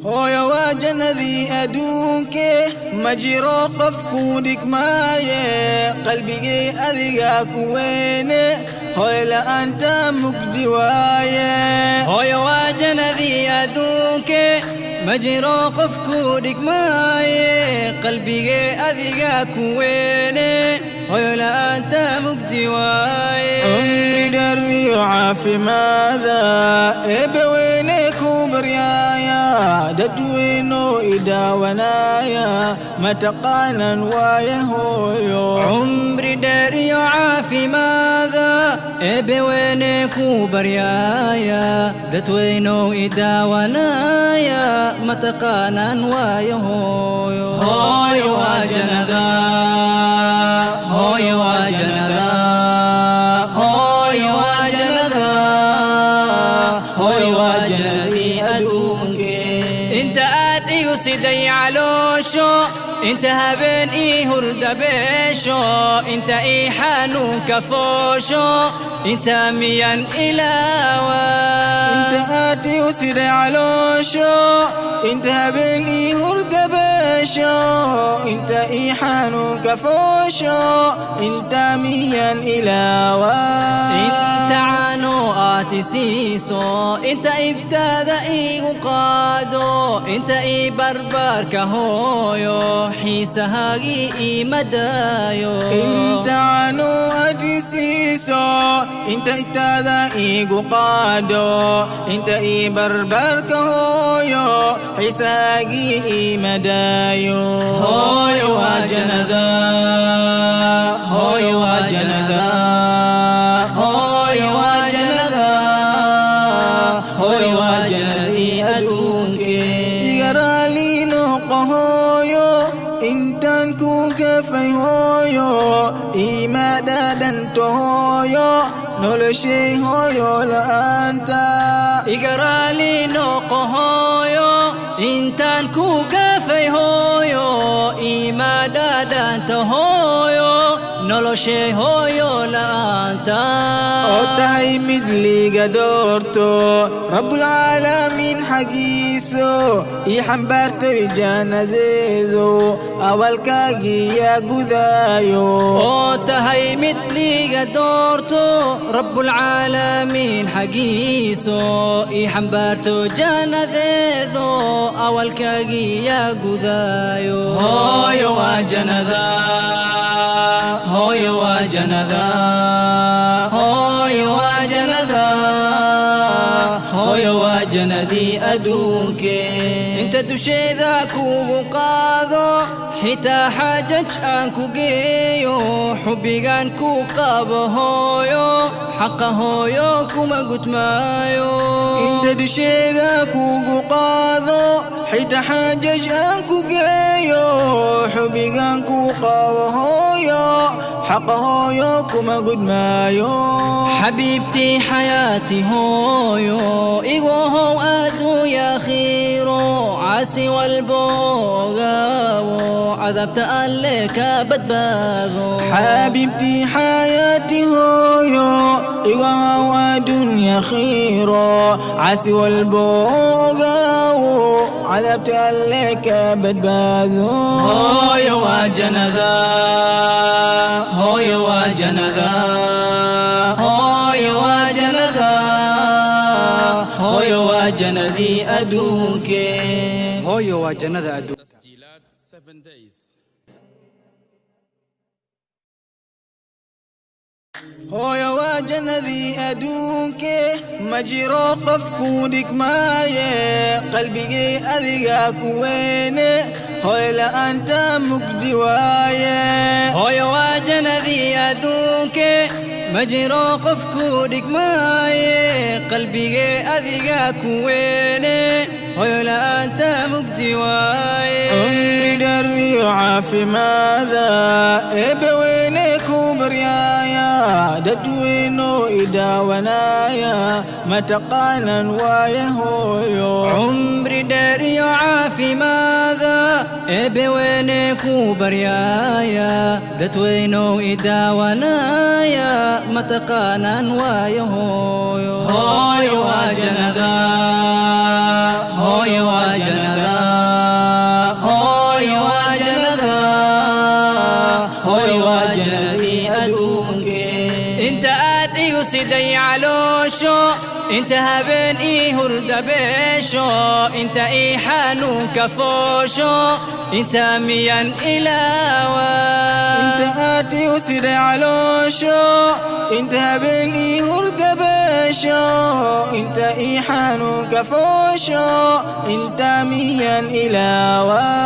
hooyo waa jannadii adduunke ma jiro qof ku dhigmaaye qalbigay adiga ku weyne hooyo la'aanta mugdi waaye hooyo waa jannadii adduunke ma jiro qof ku dhigmaaye qalbigay adiga ku weyne hooyo la'aanta mugdi waaye umri dheer iyo caafimaada eebbaweyne ku baryaaya dadweyno idaawanaya mataqaanan waaye hooyo umri dheer iyo caafimaada eebbaweyne ku baryaaya dadweyno idaawanaya mataqaanan waaye hooyo hooyo waa jannada hooyo waa jannada hooyo waa jannada hooyo waa jannadii adduunke inta aad igu siday caloosho inta habeen ii hurdabeesho inta ii xanuunka foosho inta miyan ilaawa inta aad igu siday caloosho inta habeen ii hurdabeesho inta ii xanuunka foosho inta miyan ilaawa inta caano aad isiiso inta ibtaada iigu qaado inta ii barbaarka hooyo xiisahaagii ii madaayo inta caano aad isiiso inta ibtaada iigu qaado inta ii barbaarka hooyo xiisahaagii ii madaayo hooyo waa jannada hooyo waa jannada hooyo waa jannada hooyo waa jannadii adduunke iga raali noqo hooyo intaan ku gafay hooyo iima dhadhanto hooyo noloshay hooyo la'aanta iga raali noqo hooyo intaan ku gafay hooyo iima dhadhanto hooyo noloshay hooyo la'aanta oo tahay mid liiga doorto rabbulcaalamiin xaggiiso ii xambaartoy jannadeedu awalkaagii yaa gudaayo oo tahay mid liiga doorto rabbulcaalamiin xaggiiso ii xambaarto jannadeedu awalkaagii yaa gudaayo hooyo waa jannada hooyo waa jannada hooyo waa jannada hooyo waa jannadii adduunke inta dusheeda kugu qaado xitaa xaajaj aan ku geeyo xubbigaan ku qabo hooyo xaqa hooyo kuma gudmaayo inta dusheeda kugu qaado xitaa xaajaj aan ku geeyo xubbigaan ku qabo hooyo xaqa hooyo kuma gudmaayo حبيبتي حياتي هويو إيغوهو أدو يا خيرو عاسي والبوغاو عذبت أليك بدباغو حبيبتي حياتي هويو إيغوهو أدو يا خيرو عاسي والبوغاو عذبت أليك بدباغو هويو وجنذا هويو وجنذا hooyo waa jannadii adduunke hooyo waa jannada adduunka تسجيلات 7 days hooyo waa jannadii adduunke ma jiro qof ku dhigmaaye qalbigay adiga ku weyne hooyo la'aanta mugdi waaye hooyo waa jannadii adduunke ma jiro qof ku dhigmaaye qalbigay adiga ku weyne hooyo la'aanta mugdi waaye umri dheer iyo caafimaada eebbaweyne ku baryaaya dadweyno idaawanaya mataqaanan waaye hooyo umri dheer iyo caafimaada eebbaweyne ku baryaaya dadweyno idaawanaya mataqaanan waaye hooyo hooyo waa jannada هوي وجنذا هوي وجنذا هوي وجنذي أدوك انت آتي يسدي علوشو انت هبن هرد بيشو انت حانو كفوشو انت ميان إلاوى انت آتي يسدي علوشو انت هبن هرد بيشو انت حانو كفوشو انت ميان إلاوى